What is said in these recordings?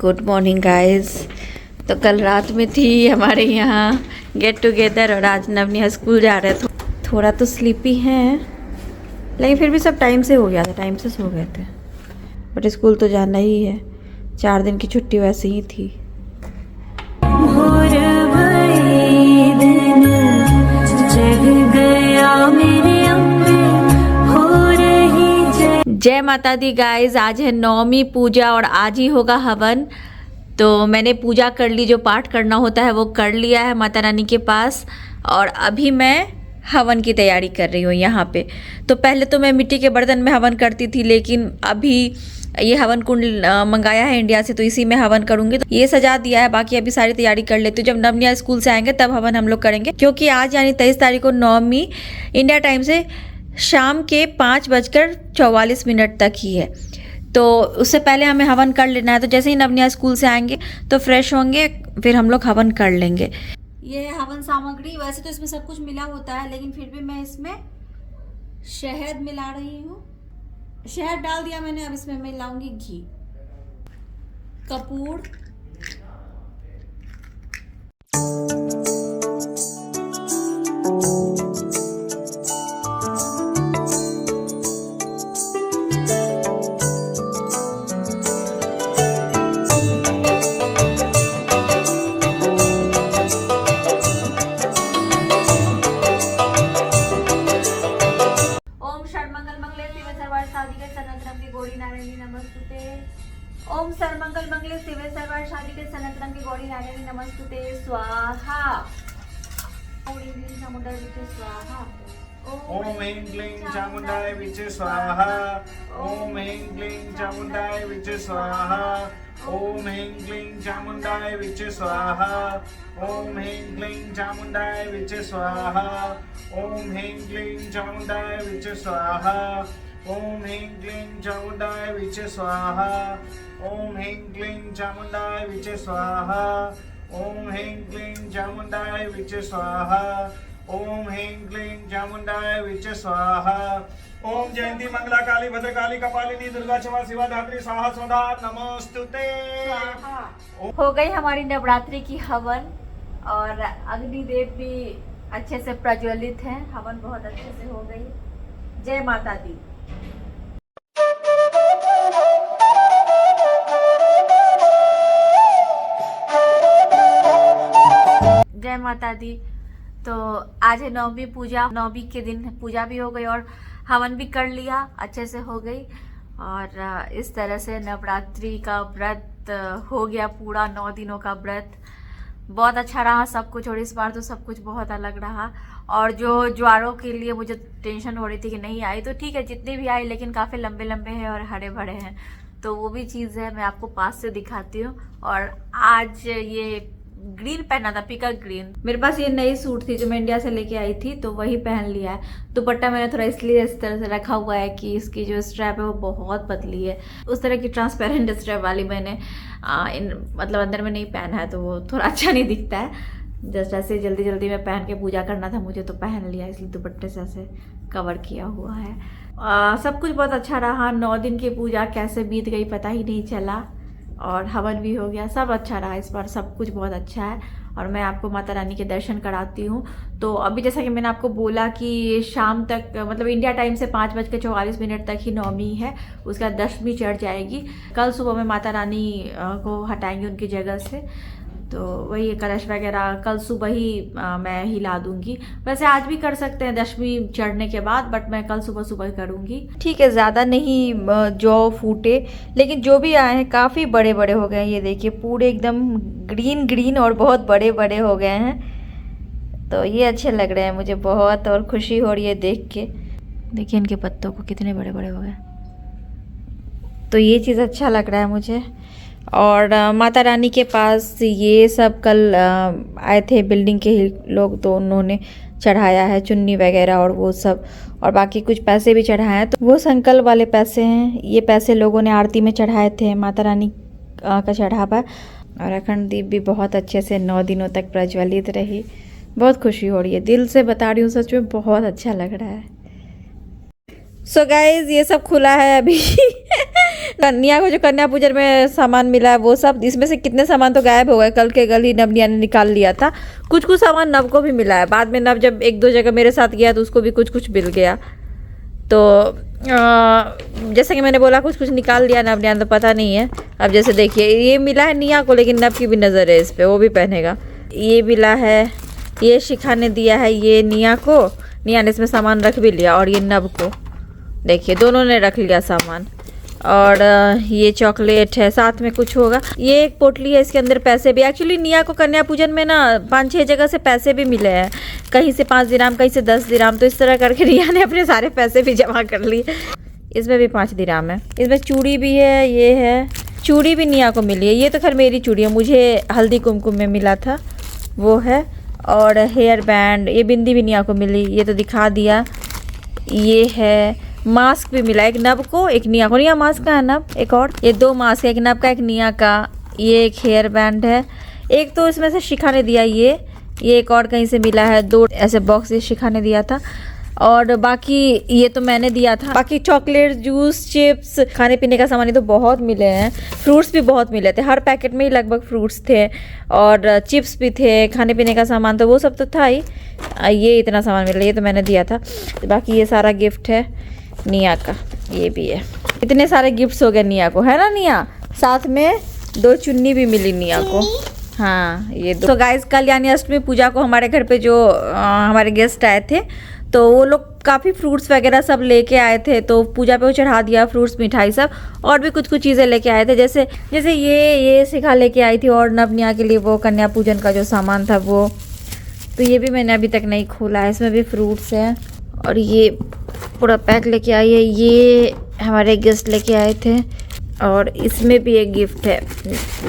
Good morning guys. तो कल रात में थी हमारे यहाँ गेट टुगेदर और आज नवनिया स्कूल जा रहे थे। थोड़ा तो स्लीपी हैं लेकिन फिर भी सब टाइम से हो गया था, टाइम से सो गए थे। बट स्कूल तो जाना ही है, 4 दिन की छुट्टी वैसे ही थी। जय माता दी गाइज। आज है नवमी पूजा और आज ही होगा हवन। तो मैंने पूजा कर ली, जो पाठ करना होता है वो कर लिया है माता रानी के पास। और अभी मैं हवन की तैयारी कर रही हूँ यहाँ पे। तो पहले तो मैं मिट्टी के बर्तन में हवन करती थी, लेकिन अभी ये हवन कुंड मंगाया है इंडिया से, तो इसी में हवन करूँगी। तो ये सजा दिया है, बाकी अभी सारी तैयारी कर लेती हूँ। जब नवनिया स्कूल से आएंगे तब हवन हम लोग करेंगे, क्योंकि आज यानी 23 तारीख को नवमी इंडिया टाइम से शाम के 5:44 तक ही है। तो उससे पहले हमें हवन कर लेना है। तो जैसे ही नवनिया स्कूल से आएंगे तो फ्रेश होंगे, फिर हम लोग हवन कर लेंगे। ये है हवन सामग्री। वैसे तो इसमें सब कुछ मिला होता है, लेकिन फिर भी मैं इसमें शहद मिला रही हूँ। शहद डाल दिया मैंने, अब इसमें मिलाऊंगी घी, कपूर, ओम सर्वमंगल मंगले शिवे सर्वार्थ सनातनम की गौरी नारायणी नमस्तुते स्वाहा। ओम ह्रीं चामुंडाय विचे स्वाहा। ओम ह्रीं क्लीं चामुंडाय विचे स्वाहा। ओम ह्रीं क्लीं चामुंडाय विचे स्वाहा। ओम ह्रीं क्लीं चामुंडाय विचे स्वाहा। ओम ह्रीं क्लीं चामुंडाय विचे स्वाहा। ओम ह्रीं क्लीं चामुंडाय विचे स्वाहा। ओम ह्रीं क्लीं चामुंडाय विचे स्वाहा। ओम ह्रीं क्लीं चामुंडाय विचे स्वाहा। ओम ह्रीं क्लीं चामुंडाय विचे स्वाहा। ओम ह्रीं क्लीं चामुंडाय विचे स्वाहा। ओम जयंती मंगला काली भद्रकाली कपालिनी दुर्गा क्षमा शिवा धात्री स्वाहा स्वधा नमस्तुते। हो गई हमारी नवरात्रि की हवन और अग्निदेव भी अच्छे से प्रज्वलित हैं। हवन बहुत अच्छे से हो गई। जय माता दी। जय माता दी। तो आज है नवमी पूजा। नवमी के दिन पूजा भी हो गई और हवन भी कर लिया, अच्छे से हो गई। और इस तरह से नवरात्रि का व्रत हो गया पूरा, 9 दिनों का व्रत। बहुत अच्छा रहा सब कुछ, और इस बार तो सब कुछ बहुत अलग रहा। और जो ज्वारों के लिए मुझे टेंशन हो रही थी कि नहीं आई, तो ठीक है, जितने भी आई, लेकिन काफ़ी लंबे लंबे हैं और हरे भरे हैं। तो वो भी चीज़ है, मैं आपको पास से दिखाती हूँ। और आज ये ग्रीन पहना था, पिकल ग्रीन। मेरे पास ये नई सूट थी जो मैं इंडिया से लेके आई थी, तो वही पहन लिया है। दुपट्टा मैंने थोड़ा इसलिए इस तरह से रखा हुआ है कि इसकी जो स्ट्रैप है वो बहुत पतली है। उस तरह की ट्रांसपेरेंट स्ट्रैप वाली मैंने मतलब अंदर में नहीं पहना है, तो वो थोड़ा अच्छा नहीं दिखता है। जस्ट ऐसे जल्दी जल्दी में पहन के पूजा करना था मुझे, तो पहन लिया, इसलिए दुपट्टे से ऐसे कवर किया हुआ है। सब कुछ बहुत अच्छा रहा। 9 दिन की पूजा कैसे बीत गई पता ही नहीं चला, और हवन भी हो गया, सब अच्छा रहा। इस बार सब कुछ बहुत अच्छा है। और मैं आपको माता रानी के दर्शन कराती हूँ। तो अभी जैसा कि मैंने आपको बोला कि शाम तक, मतलब इंडिया टाइम से 5:44 तक ही नवमी है, उसका दशमी चढ़ जाएगी। कल सुबह में माता रानी को हटाएंगे उनकी जगह से, तो वही कलश वगैरह कल सुबह ही मैं हिला दूंगी। वैसे आज भी कर सकते हैं दशमी चढ़ने के बाद, बट मैं कल सुबह सुबह करूंगी। ठीक है, ज़्यादा नहीं जौ फूटे, लेकिन जो भी आए हैं काफ़ी बड़े बड़े हो गए हैं। ये देखिए पूरे एकदम ग्रीन ग्रीन और बहुत बड़े बड़े हो गए हैं। तो ये अच्छे लग रहे हैं मुझे बहुत, और खुशी हो रही है देख के। देखिए इनके पत्तों को कितने बड़े बड़े हो गए, तो ये चीज़ अच्छा लग रहा है मुझे। और माता रानी के पास ये सब कल आए थे बिल्डिंग के ही लोग, तो उन्होंने चढ़ाया है चुन्नी वगैरह और वो सब, और बाकी कुछ पैसे भी चढ़ाए हैं। तो वो संकल्प वाले पैसे हैं। ये पैसे लोगों ने आरती में चढ़ाए थे, माता रानी का चढ़ावा। और अखंड दीप भी बहुत अच्छे से 9 दिनों तक प्रज्वलित रही। बहुत खुशी हो रही है, दिल से बता रही हूँ, सच में बहुत अच्छा लग रहा है। सो गाइज ये सब खुला है अभी निया को जो कन्या पूजन में सामान मिला है वो सब, इसमें से कितने सामान तो गायब हो गए, कल के कल ही नव निया ने निकाल लिया था। कुछ कुछ सामान नव को भी मिला है, बाद में नव जब एक दो जगह मेरे साथ गया तो उसको भी कुछ कुछ मिल गया। तो जैसे कि मैंने बोला कुछ कुछ निकाल दिया नव निया, तो पता नहीं है। अब जैसे देखिए ये मिला है निया को, लेकिन नव की भी नज़र है इस पर, वो भी पहनेगा। ये मिला है, ये शिखा ने दिया है ये निया को, निया ने इसमें सामान रख भी लिया, और ये नव को देखिए दोनों ने रख लिया सामान। और ये चॉकलेट है, साथ में कुछ होगा। ये एक पोटली है, इसके अंदर पैसे भी। एक्चुअली निया को कन्या पूजन में ना 5-6 जगह से पैसे भी मिले हैं, कहीं से 5 दिराम, कहीं से 10 दिराम। तो इस तरह करके निया ने अपने सारे पैसे भी जमा कर लिए। इसमें भी 5 दिराम है। इसमें चूड़ी भी है, ये है चूड़ी भी निया को मिली है। ये तो खैर मेरी चूड़ी है, मुझे हल्दी कुमकुम में मिला था वो है। और हेयर बैंड, ये बिंदी भी निया को मिली, ये तो दिखा दिया। ये है मास्क भी मिला, एक नब को एक निया को। निया मास्क का है नब, एक और ये 2 मास्क है, एक नब का एक निया का। ये एक हेयर बैंड है, एक तो इसमें से शिखा ने दिया ये एक और कहीं से मिला है, 2 ऐसे बॉक्स ये शिखा ने दिया था। और बाकी ये तो मैंने दिया था। बाकी चॉकलेट, जूस, चिप्स, खाने पीने का सामान ये तो बहुत मिले हैं। फ्रूट्स भी बहुत मिले थे, हर पैकेट में ही लगभग फ्रूट्स थे, और चिप्स भी थे, खाने पीने का सामान तो वो सब तो था ही। ये इतना सामान मिला, ये तो मैंने दिया था। बाकी ये सारा गिफ्ट है निया का, ये भी है। इतने सारे गिफ्ट्स हो गए निया को, है ना निया? साथ में 2 चुन्नी भी मिली निया को। हाँ ये 2। तो गाइस कल यानी अष्टमी पूजा को हमारे घर पे जो हमारे गेस्ट आए थे, तो वो लोग काफ़ी फ्रूट्स वगैरह सब लेके आए थे, तो पूजा पे वो चढ़ा दिया, फ्रूट्स, मिठाई सब। और भी कुछ कुछ चीज़ें लेके आए थे, जैसे ये शिखा लेके आई थी, और नव निया के लिए वो कन्या पूजन का जो सामान था वो। तो ये भी मैंने अभी तक नहीं खोला है, इसमें भी फ्रूट्स हैं। और ये पूरा पैक लेके आई है, ये हमारे गेस्ट लेके आए थे। और इसमें भी एक गिफ्ट है,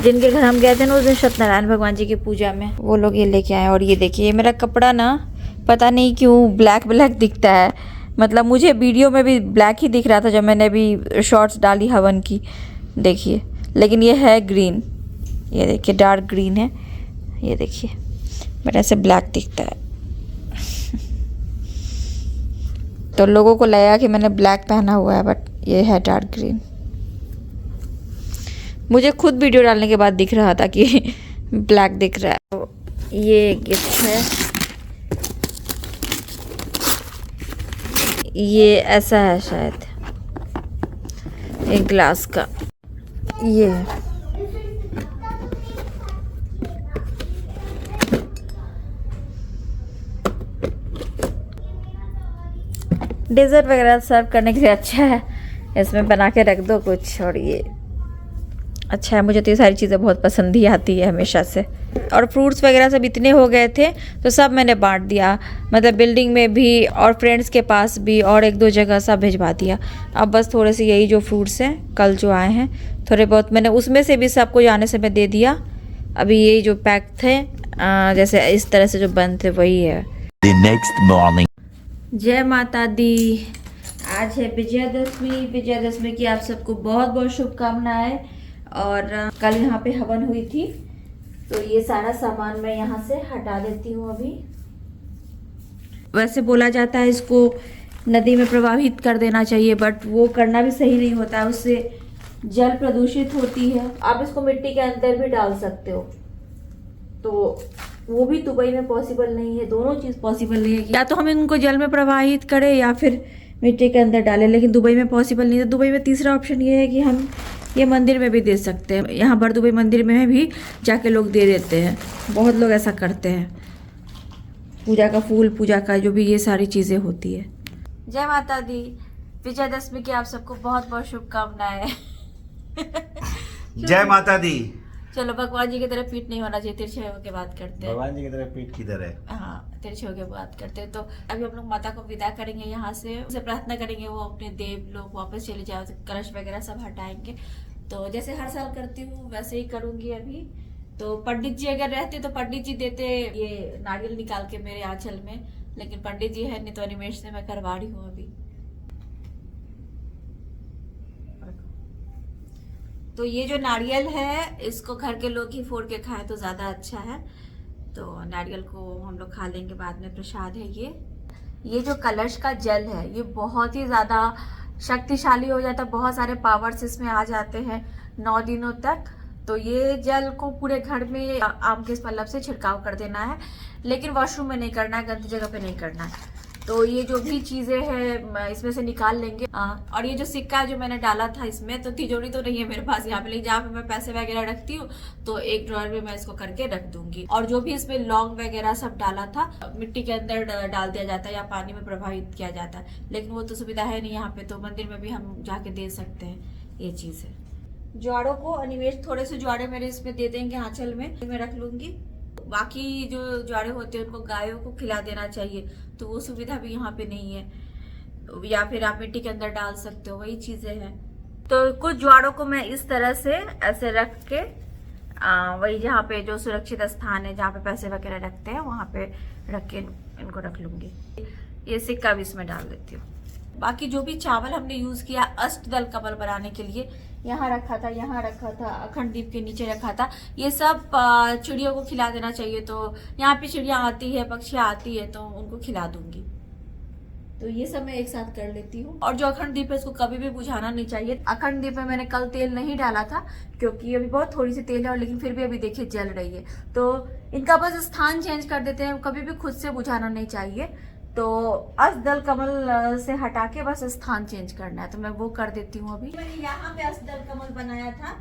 जिनके घर हम गए थे ना उस दिन सत्यनारायण भगवान जी की पूजा में, वो लोग ये लेके आए। और ये देखिए, ये मेरा कपड़ा ना पता नहीं क्यों ब्लैक ब्लैक दिखता है, मतलब मुझे वीडियो में भी ब्लैक ही दिख रहा था जब मैंने अभी शॉर्ट्स डाली हवन की, देखिए। लेकिन ये है ग्रीन, ये देखिए डार्क ग्रीन है, ये देखिए मेरा ऐसे ब्लैक दिखता है। तो लोगों को लगा कि मैंने ब्लैक पहना हुआ है, बट ये है डार्क ग्रीन। मुझे खुद वीडियो डालने के बाद दिख रहा था कि ब्लैक दिख रहा है। तो ये गिफ्ट है, ये ऐसा है शायद, एक ग्लास का ये है। डेजर्ट वगैरह सर्व करने के लिए अच्छा है, इसमें बना के रख दो कुछ। और ये अच्छा है, मुझे तो ये सारी चीज़ें बहुत पसंद ही आती है हमेशा से। और फ्रूट्स वगैरह सब इतने हो गए थे तो सब मैंने बांट दिया, मतलब बिल्डिंग में भी और फ्रेंड्स के पास भी, और 1-2 जगह सब भिजवा दिया। अब बस थोड़े से यही जो फ्रूट्स हैं कल जो आए हैं थोड़े बहुत, मैंने उसमें से भी सबको जाने से मैं दे दिया। अभी यही जो पैक थे जैसे इस तरह से जो बंद थे वही है। The next morning. जय माता दी। आज है विजयदशमी। विजयदशमी की आप सबको बहुत बहुत शुभकामनाएं। और कल यहाँ पे हवन हुई थी, तो ये सारा सामान मैं यहाँ से हटा देती हूँ अभी। वैसे बोला जाता है इसको नदी में प्रवाहित कर देना चाहिए, बट वो करना भी सही नहीं होता है, उससे जल प्रदूषित होती है। आप इसको मिट्टी के अंदर भी डाल सकते हो, तो वो भी दुबई में पॉसिबल नहीं है। दोनों चीज़ पॉसिबल नहीं है, या तो हम इनको जल में प्रवाहित करें या फिर मिट्टी के अंदर डालें, लेकिन दुबई में पॉसिबल नहीं है। तो दुबई में तीसरा ऑप्शन ये है कि हम ये मंदिर में भी दे सकते हैं। यहाँ पर दुबई मंदिर में भी जाके लोग दे देते हैं, बहुत लोग ऐसा करते हैं। पूजा का फूल, पूजा का जो भी ये सारी चीज़ें होती है। जय माता दी। विजयदशमी की आप सबको बहुत बहुत शुभकामनाएं। जय माता दी। चलो भगवान जी की तरफ पीठ नहीं होना चाहिए, तिरछे होकर बात करते हैं। भगवान जी की तरफ पीठ किधर है? हाँ, तिरछे होकर बात करते हैं। तो अभी हम लोग माता को विदा करेंगे यहाँ से, उसे प्रार्थना करेंगे वो अपने देव लोग वापस चले जाओ, कलश वगैरह सब हटाएंगे। तो जैसे हर साल करती हूँ वैसे ही करूँगी अभी। तो पंडित जी अगर रहते तो पंडित जी देते ये नारियल निकाल के मेरे आंचल में, लेकिन पंडित जी है नहीं तो अनिमेश से मैं करवा रही हूँ अभी। तो ये जो नारियल है इसको घर के लोग ही फोड़ के खाएं तो ज़्यादा अच्छा है। तो नारियल को हम लोग खा लेंगे बाद में, प्रसाद है ये। ये जो कलश का जल है ये बहुत ही ज़्यादा शक्तिशाली हो जाता है, बहुत सारे पावर्स इसमें आ जाते हैं 9 दिनों तक। तो ये जल को पूरे घर में आम के पल्लव से छिड़काव कर देना है, लेकिन वॉशरूम में नहीं करना है, गंदी जगह पे नहीं करना है। तो ये जो भी चीजें हैं इसमें से निकाल लेंगे। और ये जो सिक्का जो मैंने डाला था इसमें, तो तिजोरी तो नहीं है मेरे पास यहाँ पे, लेकिन जहाँ पे मैं पैसे वगैरह रखती हूँ तो एक ड्रॉअर में मैं इसको करके रख दूंगी। और जो भी इसमें लौंग वगैरह सब डाला था मिट्टी के अंदर डाल दिया जाता है या पानी में प्रभावित किया जाता है, लेकिन वो तो सुविधा है नहीं यहाँ पे, तो मंदिर में भी हम जाके दे सकते हैं। ये चीज है। ज्वाड़ों को अनिमेश थोड़े से ज्वाड़े मेरे इसमें दे देंगे आंचल में, मैं रख लूंगी। बाकी जो ज्वाड़े होते हैं उनको गायों को खिला देना चाहिए, तो वो सुविधा भी यहाँ पे नहीं है, या फिर आप मिट्टी के अंदर डाल सकते हो, वही चीजें हैं। तो कुछ ज्वाड़ों को मैं इस तरह से ऐसे रख के वही जहाँ पे जो सुरक्षित स्थान है जहाँ पे पैसे वगैरह रखते हैं वहाँ पे रख के इनको रख लूंगी। ये सिक्का भी इसमें डाल देती हूँ। बाकी जो भी चावल हमने यूज किया अष्टदल कमल बनाने के लिए, यहाँ रखा था, यहाँ रखा था, अखंड दीप के नीचे रखा था, ये सब चिड़ियों को खिला देना चाहिए। तो यहाँ पे चिड़िया आती है, पक्षियाँ आती है, तो उनको खिला दूंगी। तो ये सब मैं एक साथ कर लेती हूँ। और जो अखंड दीप है इसको कभी भी बुझाना नहीं चाहिए। अखंड दीप में मैंने कल तेल नहीं डाला था क्योंकि अभी बहुत थोड़ी सी तेल है, और लेकिन फिर भी अभी देखिए जल रही है। तो इनका बस स्थान चेंज कर देते हैं, कभी भी खुद से बुझाना नहीं चाहिए। तो अष्टदल कमल से हटा के बस स्थान चेंज करना है, तो मैं वो कर देती हूँ। अभी मैंने यहाँ पे अष्टदल कमल बनाया था,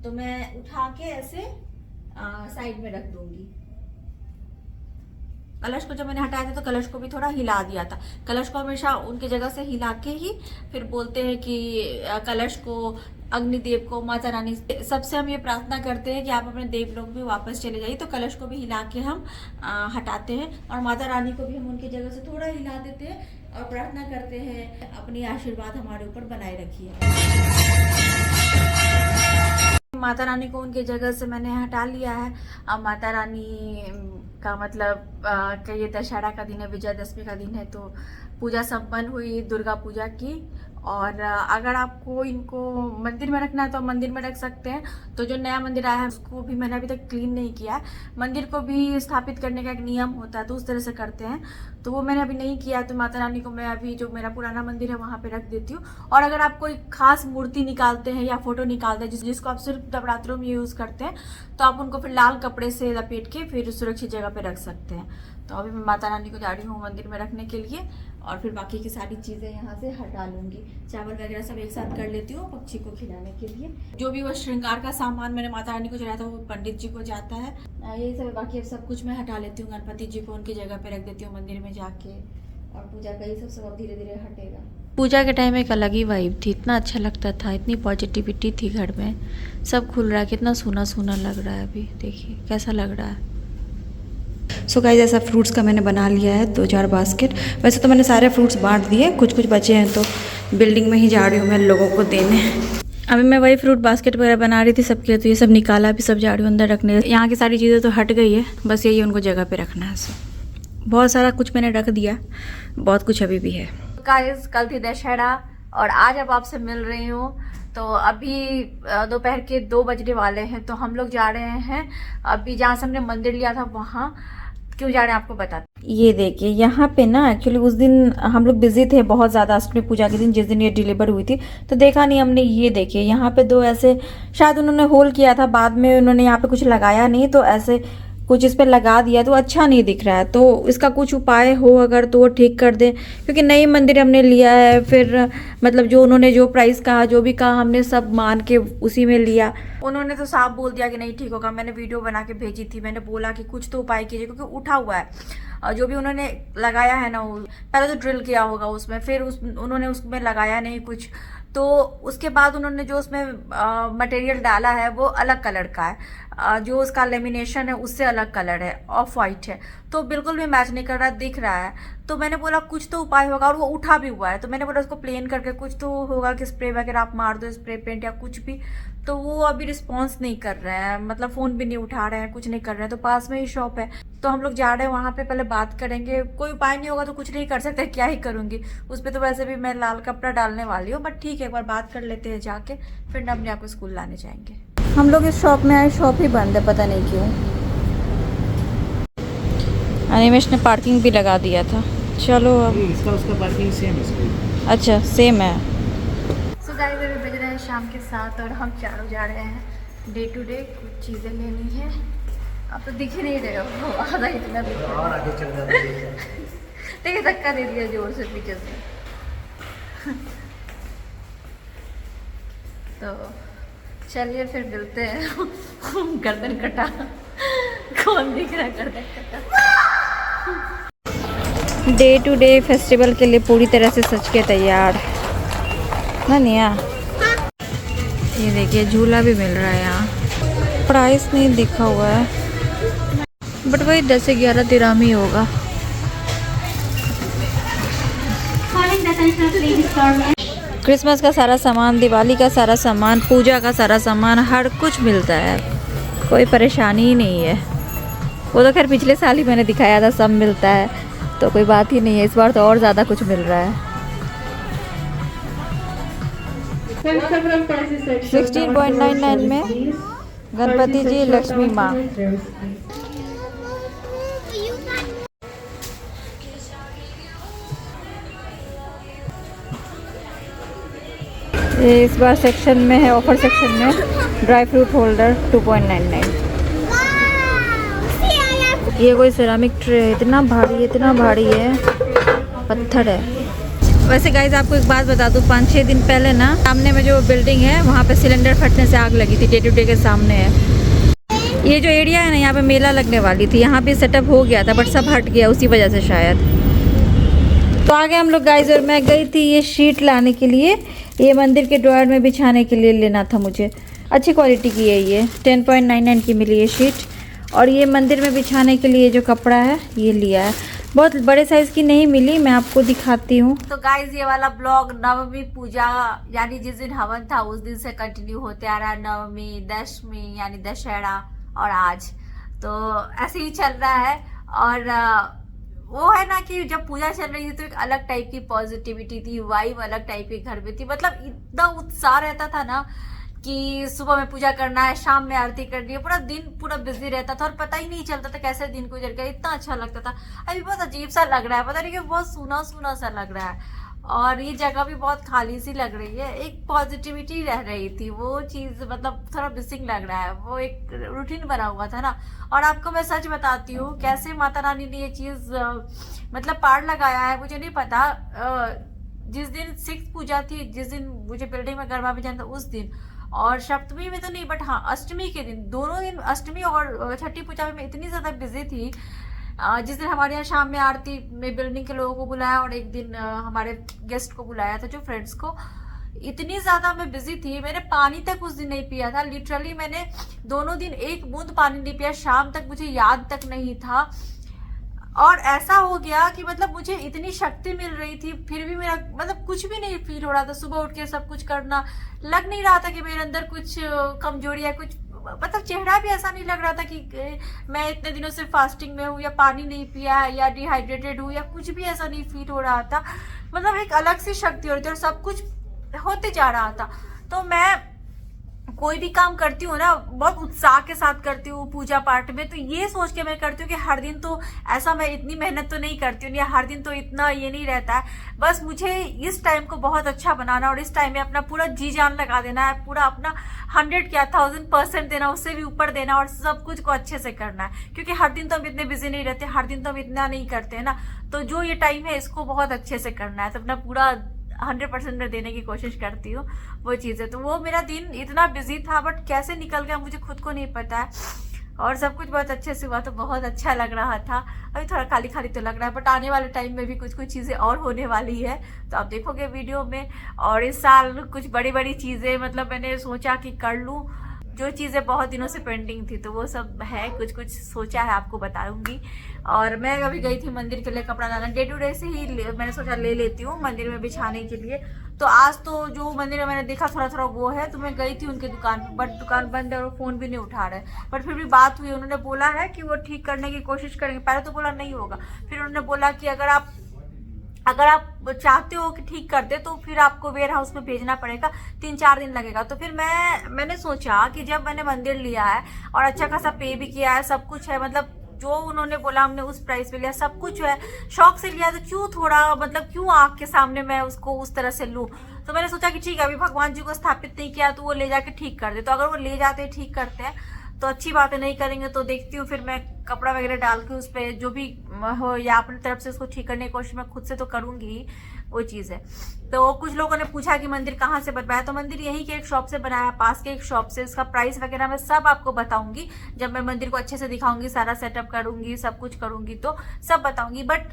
तो मैं उठा के ऐसे साइड में रख दूंगी। कलश को जब मैंने हटाया था तो कलश को भी थोड़ा हिला दिया था। कलश को हमेशा उनकी जगह से हिला के ही फिर बोलते हैं कि कलश को, अग्निदेव को, माता रानी सबसे हम ये प्रार्थना करते हैं कि आप अपने देव लोग भी वापस चले जाइए। तो कलश को भी हिला के हम हटाते हैं, और माता रानी को भी हम उनकी जगह से थोड़ा हिला देते हैं और प्रार्थना करते हैं अपनी आशीर्वाद हमारे ऊपर बनाए रखिए। माता रानी को उनकी जगह से मैंने हटा लिया है। अब माता रानी का मतलब कि ये दशहरा का दिन है, विजयदशमी का दिन है, तो पूजा संपन्न हुई दुर्गा पूजा की। और अगर आपको इनको मंदिर में रखना है तो मंदिर में रख सकते हैं। तो जो नया मंदिर आया है उसको भी मैंने अभी तक क्लीन नहीं किया है। मंदिर को भी स्थापित करने का एक नियम होता है, तो उस तरह से करते हैं, तो वो मैंने अभी नहीं किया। तो माता रानी को मैं अभी जो मेरा पुराना मंदिर है वहाँ पे रख देती हूँ। और अगर आप कोई खास मूर्ति निकालते हैं या फोटो निकालते हैं जिसको आप सिर्फ नवरात्रों में यूज करते हैं, तो आप उनको फिर लाल कपड़े से लपेट के फिर सुरक्षित जगह पे रख सकते हैं। तो अभी मैं माता रानी को जा रही हूँ मंदिर में रखने के लिए, और फिर बाकी की सारी चीज़ें यहाँ से हटा लूँगी। चावल वगैरह सब एक साथ कर लेती हूँ पक्षी को खिलाने के लिए। जो भी वो श्रृंगार का सामान मैंने माता रानी को चढ़ाया था वो पंडित जी को जाता है, यही सब। बाकी अब सब कुछ मैं हटा लेती हूँ, गणपति जी को उनकी जगह पे रख देती हूँ मंदिर में जाके, और पूजा का ये सब अब धीरे धीरे हटेगा। पूजा के टाइम एक अलग ही वाइब थी, इतना अच्छा लगता था, इतनी पॉजिटिविटी थी घर में। सब खुल रहा है, कितना सोना सोना लग रहा है। अभी देखिए कैसा लग रहा है। सो गाइस, ऐसा फ्रूट्स का मैंने बना लिया है 2-4 बास्केट। वैसे तो मैंने सारे फ्रूट्स बांट दिए, कुछ कुछ बचे हैं तो बिल्डिंग में ही जा रही हूँ मैं लोगों को देने। अभी मैं वही फ्रूट बास्केट वगैरह बना रही थी सबके, तो ये सब निकाला, अभी सब जा रही हूँ अंदर रखने। यहाँ की सारी चीज़ें तो हट गई है, बस यही उनको जगह पे रखना है। सब बहुत सारा कुछ मैंने रख दिया, बहुत कुछ अभी भी है। गाइस, कल थी दशहरा और आज अब आपसे मिल रही हूँ। तो अभी दोपहर के 2 बजने वाले हैं, तो हम लोग जा रहे हैं अभी जहाँ से हमने मंदिर लिया था वहाँ। क्यों जा रहे हैं आपको बताते। ये देखिए यहाँ पे ना, एक्चुअली उस दिन हम लोग बिजी थे बहुत ज़्यादा, अष्टमी पूजा के दिन जिस दिन ये डिलीवर हुई थी, तो देखा नहीं हमने। ये देखिए यहाँ पे 2 ऐसे शायद उन्होंने होल किया था, बाद में उन्होंने यहाँ पे कुछ लगाया नहीं, तो ऐसे कुछ इस पर लगा दिया, तो अच्छा नहीं दिख रहा है। तो इसका कुछ उपाय हो अगर तो वो ठीक कर दें, क्योंकि नई मंदिर हमने लिया है। फिर मतलब जो उन्होंने जो प्राइस कहा, जो भी कहा, हमने सब मान के उसी में लिया। उन्होंने तो साफ बोल दिया कि नहीं ठीक होगा। मैंने वीडियो बना के भेजी थी, मैंने बोला कि कुछ तो उपाय कीजिए, क्योंकि उठा हुआ है। जो भी उन्होंने लगाया है ना, पहले तो ड्रिल किया होगा उसमें, फिर उन्होंने उसमें लगाया नहीं कुछ, तो उसके बाद उन्होंने जो उसमें मटेरियल डाला है वो अलग कलर का है, जो उसका लेमिनेशन है उससे अलग कलर है, ऑफ वाइट है, तो बिल्कुल भी मैच नहीं कर रहा, दिख रहा है। तो मैंने बोला कुछ तो उपाय होगा, और वो उठा भी हुआ है, तो मैंने बोला उसको प्लेन करके कुछ तो होगा कि स्प्रे वगैरह आप मार दो, स्प्रे पेंट या कुछ भी। तो वो अभी रिस्पॉन्स नहीं कर रहे हैं, मतलब फ़ोन भी नहीं उठा रहे हैं, कुछ नहीं कर रहे हैं। तो पास में ही शॉप है, तो हम लोग जा रहे हैं वहाँ पे, पहले बात करेंगे। कोई उपाय नहीं होगा तो कुछ नहीं कर सकते, क्या ही करूँगी। उस पर तो वैसे भी मैं लाल कपड़ा डालने वाली हूँ, बट ठीक है एक बार बात कर लेते हैं जाके, फिर नबने आपको स्कूल लाने जाएंगे। हम लोग इस शॉप में आए, शॉप ही बंद है, पता नहीं क्यों। अनिमेश ने पार्किंग भी लगा दिया था। चलो अब इसका उसका पार्किंग सेम है। अच्छा सेम है। गाइस अभी बज रहे हैं शाम के 7 और हम चारों जा रहे हैं डे टू डे कुछ चीज़ें लेनी है। आप तो दिख ही नहीं रहे हो, आधा इतना दिख रहा है। और आगे चल जाते देखिए धक्का दे दिया जोर से पीछे से। तो चलिए फिर मिलते हैं। गर्दन कटा, कौन दिख रहा है गर्दन कटा। डे टू डे फेस्टिवल के लिए पूरी तरह से सज के तैयार ना निया। ये देखिए झूला भी मिल रहा है यहाँ। प्राइस नहीं दिखा हुआ है बट वही 10 से 11 दिरहम ही होगा। क्रिसमस का सारा सामान, दिवाली का सारा सामान, पूजा का सारा सामान, हर कुछ मिलता है, कोई परेशानी ही नहीं है। वो तो खैर पिछले साल ही मैंने दिखाया था, सब मिलता है तो कोई बात ही नहीं है। इस बार तो और ज़्यादा कुछ मिल रहा है। 16.99 में गणपति जी, लक्ष्मी माँ। ये इस बार सेक्शन में है, ऑफर सेक्शन में ड्राई फ्रूट होल्डर 2.99। ये कोई सिरामिक ट्रे है, इतना भारी है, पत्थर है। वैसे गाइज आपको एक बात बता दूँ, 5-6 दिन पहले ना सामने में जो बिल्डिंग है वहाँ पे सिलेंडर फटने से आग लगी थी। डे टू डे के सामने है ये जो एरिया है ना, यहाँ पे मेला लगने वाली थी, यहाँ पे सेटअप हो गया था बट सब हट गया उसी वजह से शायद। तो आगे हम लोग गाइज, और मैं गई थी ये शीट लाने के लिए, ये मंदिर के ड्रॉयर में बिछाने के लिए लेना था मुझे। अच्छी क्वालिटी की है ये, 10.99 की मिली ये शीट। और ये मंदिर में बिछाने के लिए जो कपड़ा है ये लिया है, बहुत बड़े साइज की नहीं मिली, मैं आपको दिखाती हूँ। तो गाइज ये वाला ब्लॉग नवमी पूजा यानी जिस दिन हवन था उस दिन से कंटिन्यू होते आ रहा है। नवमी, दशमी यानी दशहरा और आज तो ऐसे ही चल रहा है। और वो है ना कि जब पूजा चल रही थी तो एक अलग टाइप की पॉजिटिविटी थी, वाइब अलग टाइप की घर में थी। मतलब इतना उत्साह रहता था ना कि सुबह में पूजा करना है, शाम में आरती करनी है, पूरा दिन पूरा बिजी रहता था और पता ही नहीं चलता था कैसे दिन गुजर गया। इतना अच्छा लगता था। अभी बहुत अजीब सा लग रहा है, पता नहीं क्यों बहुत सूना सूना सा लग रहा है। और ये जगह भी बहुत खाली सी लग रही है, एक पॉजिटिविटी रह रही थी, वो चीज मतलब थोड़ा मिसिंग लग रहा है। वो एक रूटीन बना हुआ था ना। और आपको मैं सच बताती हूँ कैसे माता रानी ने ये चीज मतलब पार लगाया है मुझे नहीं पता। जिस दिन 6th पूजा थी, जिस दिन मुझे बिल्डिंग में गरबा बजाना था उस दिन, और सप्तमी में तो नहीं बट हाँ अष्टमी के दिन, दोनों दिन अष्टमी और छठी पूजा में इतनी ज्यादा बिजी थी। जिस दिन हमारे यहाँ शाम में आरती में बिल्डिंग के लोगों को बुलाया और एक दिन हमारे गेस्ट को बुलाया था, जो फ्रेंड्स को, इतनी ज्यादा मैं बिजी थी, मैंने पानी तक उस दिन नहीं पिया था। लिटरली मैंने दोनों दिन एक बूंद पानी नहीं पिया, शाम तक मुझे याद तक नहीं था। और ऐसा हो गया कि मतलब मुझे इतनी शक्ति मिल रही थी फिर भी मेरा मतलब कुछ भी नहीं फील हो रहा था। सुबह उठ के सब कुछ करना, लग नहीं रहा था कि मेरे अंदर कुछ कमजोरी है, कुछ मतलब चेहरा भी ऐसा नहीं लग रहा था कि मैं इतने दिनों से फास्टिंग में हूँ या पानी नहीं पिया है या डिहाइड्रेटेड हूँ या कुछ भी ऐसा नहीं फील हो रहा था। मतलब एक अलग सी शक्ति हो रही थी और सब कुछ होते जा रहा था। तो मैं कोई भी काम करती हूँ ना बहुत उत्साह के साथ करती हूँ पूजा पाठ में, तो ये सोच के मैं करती हूँ कि हर दिन तो ऐसा मैं इतनी मेहनत तो नहीं करती हूँ या हर दिन तो इतना ये नहीं रहता है। बस मुझे इस टाइम को बहुत अच्छा बनाना और इस टाइम में अपना पूरा जी जान लगा देना है, पूरा अपना 100 क्या 1000% देना, उससे भी ऊपर देना और सब कुछ को अच्छे से करना है। क्योंकि हर दिन तो हम इतने बिजी नहीं रहते, हर दिन तो हम इतना नहीं करते हैं ना। तो जो ये टाइम है इसको बहुत अच्छे से करना है, तो अपना पूरा 100% में देने की कोशिश करती हूँ वो चीज़ें। तो वो मेरा दिन इतना बिजी था बट कैसे निकल गया मुझे खुद को नहीं पता है। और सब कुछ बहुत अच्छे से हुआ तो बहुत अच्छा लग रहा था। अभी थोड़ा खाली खाली तो लग रहा है बट आने वाले टाइम में भी कुछ कुछ चीज़ें और होने वाली है, तो आप देखोगे वीडियो में। और इस साल कुछ बड़ी बड़ी चीज़ें मतलब मैंने सोचा कि कर लूँ, जो चीज़ें बहुत दिनों से पेंडिंग थी तो वो सब है, कुछ कुछ सोचा है आपको बताऊंगी। और मैं अभी गई थी मंदिर के लिए कपड़ा लाना, डे टू डे से ही मैंने सोचा ले लेती हूँ मंदिर में बिछाने के लिए। तो आज तो जो मंदिर में मैंने देखा थोड़ा थोड़ा वो है, तो मैं गई थी उनके दुकान पर बट दुकान बंद है और फ़ोन भी नहीं उठा रहे। बट फिर भी बात हुई, उन्होंने बोला है कि वो ठीक करने की कोशिश करेंगे। पहले तो बोला नहीं होगा, फिर उन्होंने बोला कि अगर आप चाहते हो कि ठीक कर दे तो फिर आपको वेयर हाउस में भेजना पड़ेगा, 3-4 दिन लगेगा। तो फिर मैंने सोचा कि जब मैंने मंदिर लिया है और अच्छा खासा पे भी किया है, सब कुछ है, मतलब जो उन्होंने बोला हमने उस प्राइस पे लिया, सब कुछ जो है शौक से लिया, तो क्यों थोड़ा मतलब क्यों आँख के सामने मैं उसको उस तरह से लूँ। तो मैंने सोचा कि ठीक है, अभी भगवान जी को स्थापित नहीं किया तो वो ले जाके ठीक कर दे, तो अगर वो ले जाते ठीक करते हैं तो अच्छी बात है, नहीं करेंगे तो देखती हूँ फिर मैं कपड़ा वगैरह डाल के उस पर जो भी हो या अपनी तरफ से उसको ठीक करने की कोशिश मैं खुद से तो करूंगी ही, वो चीज़ है। तो कुछ लोगों ने पूछा कि मंदिर कहाँ से बनवाया, तो मंदिर यहीं के एक शॉप से बनाया, पास के एक शॉप से। इसका प्राइस वगैरह मैं सब आपको बताऊंगी जब मैं मंदिर को अच्छे से दिखाऊंगी, सारा सेटअप करूंगी, सब कुछ करूंगी तो सब बताऊंगी। बट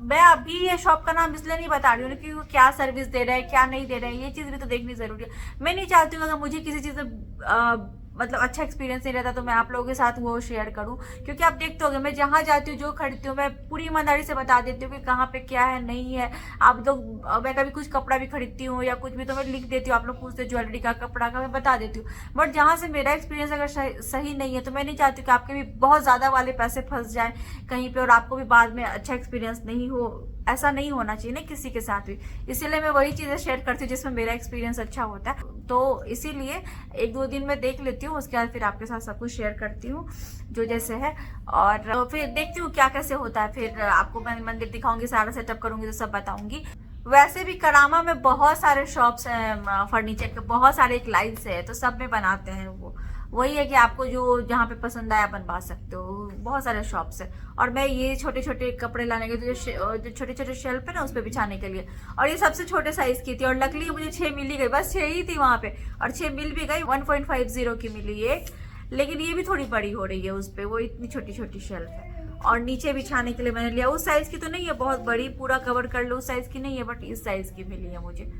मैं अभी ये शॉप का नाम इसलिए नहीं बता रही हूँ कि वो क्या सर्विस दे रहा है क्या नहीं दे रहा है, ये चीज़ भी तो देखनी जरूरी है। मैं नहीं चाहती हूँ अगर मुझे किसी चीज़ से मतलब अच्छा एक्सपीरियंस नहीं रहता तो मैं आप लोगों के साथ वो शेयर करूं, क्योंकि आप देखते होंगे मैं जहां जाती हूँ जो खरीदती हूँ मैं पूरी ईमानदारी से बता देती हूँ कि कहाँ पे क्या है नहीं है। आप लोग मैं कभी कुछ कपड़ा भी खरीदती हूँ या कुछ भी तो मैं लिख देती हूँ, आप लोग पूछते ज्वेलरी का कपड़ा का मैं बता देती हूँ। बट जहाँ से मेरा एक्सपीरियंस अगर सही नहीं है तो मैं नहीं चाहती कि आपके भी बहुत ज़्यादा वाले पैसे फंस जाए कहीं पर और आपको भी बाद में अच्छा एक्सपीरियंस नहीं हो। ऐसा नहीं होना चाहिए ना किसी के साथ भी, इसीलिए मैं वही चीज़ें शेयर करती हूँ जिसमें मेरा एक्सपीरियंस अच्छा होता है। तो इसीलिए 1-2 दिन में देख लेती हूँ, उसके बाद फिर आपके साथ सब कुछ शेयर करती हूँ जो जैसे है, और फिर देखती हूँ क्या कैसे होता है। फिर आपको मैं मंदिर दिखाऊंगी, सारा सेटअप करूंगी तो सब बताऊंगी। वैसे भी करामा में बहुत सारे शॉप्स हैं फर्नीचर के, बहुत सारे एक लाइन से है, तो सब में बनाते हैं। वो वही है कि आपको जो जहाँ पे पसंद आया बनवा सकते हो, बहुत सारे शॉप्स है। और मैं ये छोटे छोटे कपड़े लाने के जो छोटे छोटे शेल्फ है ना उस पर बिछाने के लिए, और ये सबसे छोटे साइज की थी और लकली मुझे 6 मिल ही गई, बस 6 ही थी वहाँ पे और 6 मिल भी गई। 1.50 की मिली एक, लेकिन ये भी थोड़ी बड़ी हो रही है उस पर, वो इतनी छोटी छोटी शेल्फ है। और नीचे बिछाने के लिए मैंने लिया, उस साइज की तो नहीं है बहुत बड़ी, पूरा कवर कर लो उस साइज की नहीं है, बट इस साइज की मिली है मुझे।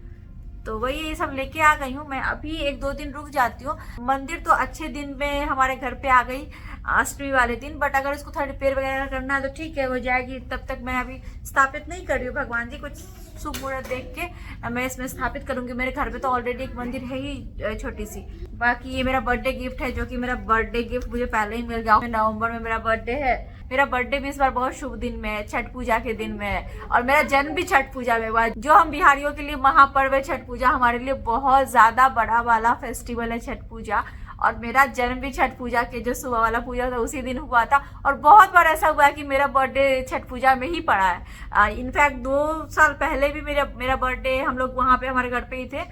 तो वही ये सब लेके आ गई हूँ मैं। अभी 1-2 दिन रुक जाती हूँ। मंदिर तो अच्छे दिन में हमारे घर पे आ गई अष्टमी वाले दिन, बट अगर इसको थोड़ा रिपेयर वगैरह करना है तो ठीक है हो जाएगी। तब तक मैं अभी स्थापित नहीं कर रही हूँ, भगवान जी कुछ शुभ मुहूर्त देख के मैं इसमें स्थापित करूंगी। मेरे घर पे तो ऑलरेडी एक मंदिर है ही छोटी सी। बाकी ये मेरा बर्थडे गिफ्ट है, जो कि मेरा बर्थडे गिफ्ट मुझे पहले ही मिल गया। नवंबर में मेरा बर्थडे है। मेरा बर्थडे भी इस बार बहुत शुभ दिन में है, छठ पूजा के दिन में है, और मेरा जन्म भी छठ पूजा में हुआ। जो हम बिहारियों के लिए महापर्व है छठ पूजा, हमारे लिए बहुत ज्यादा बड़ा वाला फेस्टिवल है छठ पूजा। और मेरा जन्म भी छठ पूजा के जो सुबह वाला पूजा था उसी दिन हुआ था। और बहुत बार ऐसा हुआ है कि मेरा बर्थडे छठ पूजा में ही पड़ा है। इनफैक्ट 2 साल पहले भी मेरा बर्थडे हम लोग वहाँ पे हमारे घर पे ही थे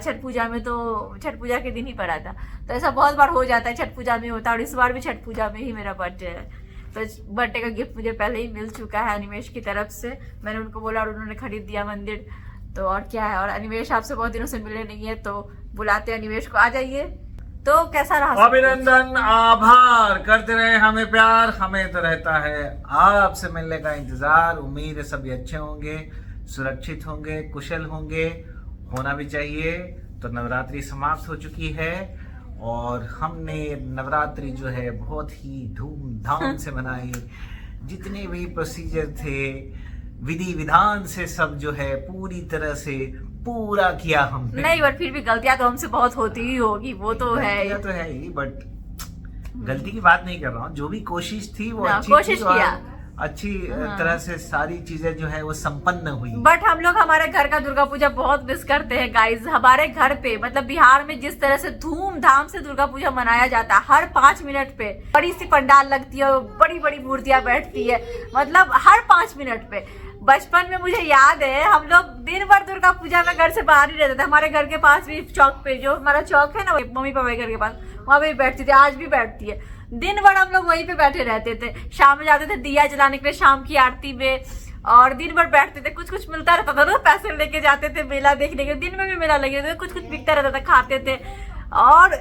छठ पूजा में, तो छठ पूजा के दिन ही पड़ा था। तो ऐसा बहुत बार हो जाता है, छठ पूजा में होता है, और इस बार भी छठ पूजा में ही मेरा बर्थडे है। तो बर्थडे का गिफ्ट मुझे पहले ही मिल चुका है अनिमेश की तरफ से। मैंने उनको बोला और उन्होंने खरीद दिया मंदिर। तो और क्या है, और अनिमेश आपसे बहुत दिनों से मिले नहीं है तो बुलाते अनिमेश को, आ जाइए। तो कैसा रहा? अभिनंदन, आभार, करते रहे हमें प्यार, हमें तो रहता है आपसे मिलने का इंतजार। उम्मीद है सभी अच्छे होंगे, सुरक्षित होंगे, कुशल होंगे, होना भी चाहिए। तो नवरात्रि समाप्त हो चुकी है और हमने नवरात्रि जो है बहुत ही धूमधाम से मनाई। जितने भी प्रोसीजर थे, विधि विधान से सब जो है पूरी तरह से पूरा किया हमने। नहीं, बट फिर भी गलतियां तो हमसे बहुत होती ही होगी, वो तो है ही, बट गलती की बात नहीं कर रहा हूँ। जो भी कोशिश थी वो अच्छी कोशिश थी, किया, अच्छी तरह से सारी चीजें जो है वो संपन्न हुई। बट हम लोग हमारे घर का दुर्गा पूजा बहुत मिस करते हैं गाइज। हमारे घर पे मतलब बिहार में जिस तरह से धूमधाम से दुर्गा पूजा मनाया जाता है, हर 5 मिनट पे बड़ी सी पंडाल लगती है, बड़ी बड़ी मूर्तियां बैठती है, मतलब हर 5 मिनट पे। बचपन में मुझे याद है हम लोग दिन भर दुर्गा पूजा में घर से बाहर ही रहते थे। हमारे घर के पास भी चौक पे, जो हमारा चौक है ना मम्मी पापा के घर के पास, वहां पे बैठती थी, आज भी बैठती है। दिन भर हम लोग वहीं पे बैठे रहते थे। शाम में जाते थे दिया जलाने के लिए शाम की आरती में, और दिन भर बैठते थे। कुछ कुछ मिलता रहता था ना, पैसे लेके जाते थे मेला देखने के। दिन में भी मेला लगे थे, कुछ कुछ बिकता रहता था, खाते थे। और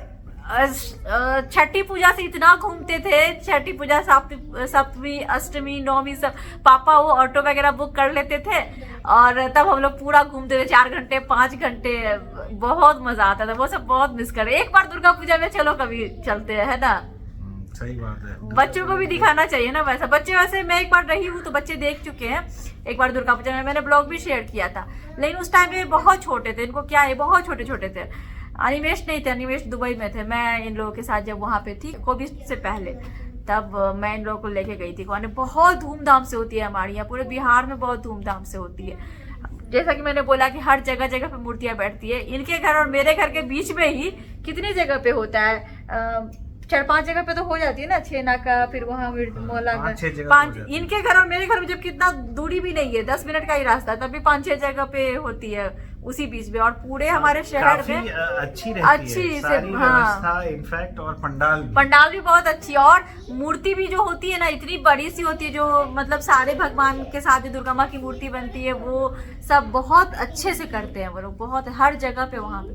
छठी पूजा से इतना घूमते थे, छठी पूजा सप्तमी अष्टमी नवमी सब पापा वो ऑटो वगैरह बुक कर लेते थे और तब हम लोग पूरा घूमते थे 4 घंटे 5 घंटे। बहुत मजा आता था, वो सब बहुत मिस कर रहे। एक बार दुर्गा पूजा में चलो कभी चलते हैं, है ना? सही बात है। बच्चों को भी दिखाना चाहिए ना वैसा। बच्चे वैसे मैं एक बार रही हूँ तो बच्चे देख चुके हैं। एक बार दुर्गा पूजा में मैंने ब्लॉग भी शेयर किया था, लेकिन उस टाइम में बहुत छोटे थे। इनको क्या है, बहुत छोटे छोटे थे। अनिमेश नहीं थे, अनिमेश दुबई में थे। मैं इन लोगों के साथ जब वहाँ पे थी कोविड से पहले, तब मैं इन लोगों को लेके गई थी। बहुत धूमधाम से होती है हमारे यहाँ, पूरे बिहार में बहुत धूमधाम से होती है। जैसा कि मैंने बोला कि हर जगह जगह पे मूर्तियां बैठती है। इनके घर और मेरे घर के बीच में ही कितनी जगह पे होता है, 4-5 जगह पे तो हो जाती है ना, छेना का, फिर वहाँ मोला का 5-6 जगह 5, हो जाती है। इनके घर और मेरे घर में जब कितना दूरी भी नहीं है, 10 मिनट का ही रास्ता है, तब भी 5-6 जगह पे होती है उसी बीच में। और पूरे हमारे शहर काफी में अच्छी रहती अच्छी है से, सारी हाँ। व्यवस्था इनफैक्ट, और पंडाल भी बहुत अच्छी है, और मूर्ति भी जो होती है ना इतनी बड़ी सी होती है, जो मतलब सारे भगवान के साथ ही दुर्गा माँ की मूर्ति बनती है, वो सब बहुत अच्छे से करते हैं वो लोग, बहुत हर जगह पे वहाँ पे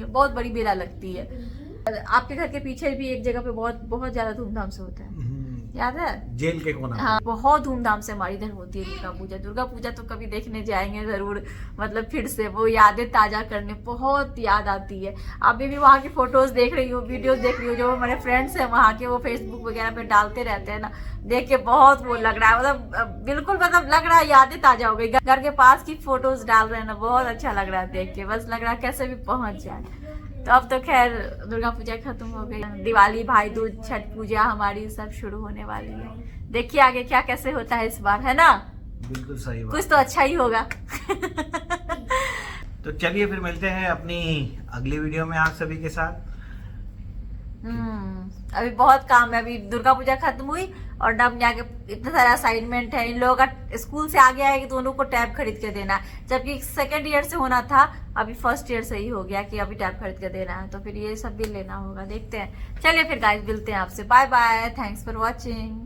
बहुत बड़ी मेला लगती है। आपके घर के पीछे भी एक जगह पे बहुत ज्यादा धूमधाम से होता है, याद है? जेल के कोना। हाँ, बहुत धूमधाम से हमारी इधर होती है दुर्गा पूजा तो कभी देखने जाएंगे जरूर, मतलब फिर से वो यादें ताजा करने, बहुत याद आती है। अभी भी वहाँ की फोटोज देख रही हूँ, वीडियोस देख रही हूँ, जो हमारे फ्रेंड्स हैं वहाँ के, वो फेसबुक वगैरह पे डालते रहते हैं ना, देख के बहुत वो लग रहा है, मतलब बिल्कुल मतलब लग रहा है यादें ताजा हो गई। घर के पास की फोटोज डाल रहे हैं ना, बहुत अच्छा लग रहा है देख के, बस लग रहा है कैसे भी पहुंच जाए। तो अब तो खैर दुर्गा पूजा खत्म हो गई, दिवाली, भाई दूज, छठ पूजा हमारी सब शुरू होने वाली है। देखिए आगे क्या कैसे होता है इस बार, है ना? बिल्कुल सही बात। कुछ तो अच्छा ही होगा। तो चलिए फिर मिलते हैं अपनी अगली वीडियो में आप सभी के साथ। अभी बहुत काम है, अभी दुर्गा पूजा खत्म हुई और अब जाके इतना सारा असाइनमेंट है, इन लोगों का स्कूल से आ गया है कि दोनों को टैब खरीद के देना है, जबकि 2nd ईयर से होना था, अभी 1st ईयर से ही हो गया कि अभी टैब खरीद के देना है, तो फिर ये सब भी लेना होगा, देखते हैं। चलिए फिर गाइस मिलते हैं आपसे, bye bye, thanks for watching.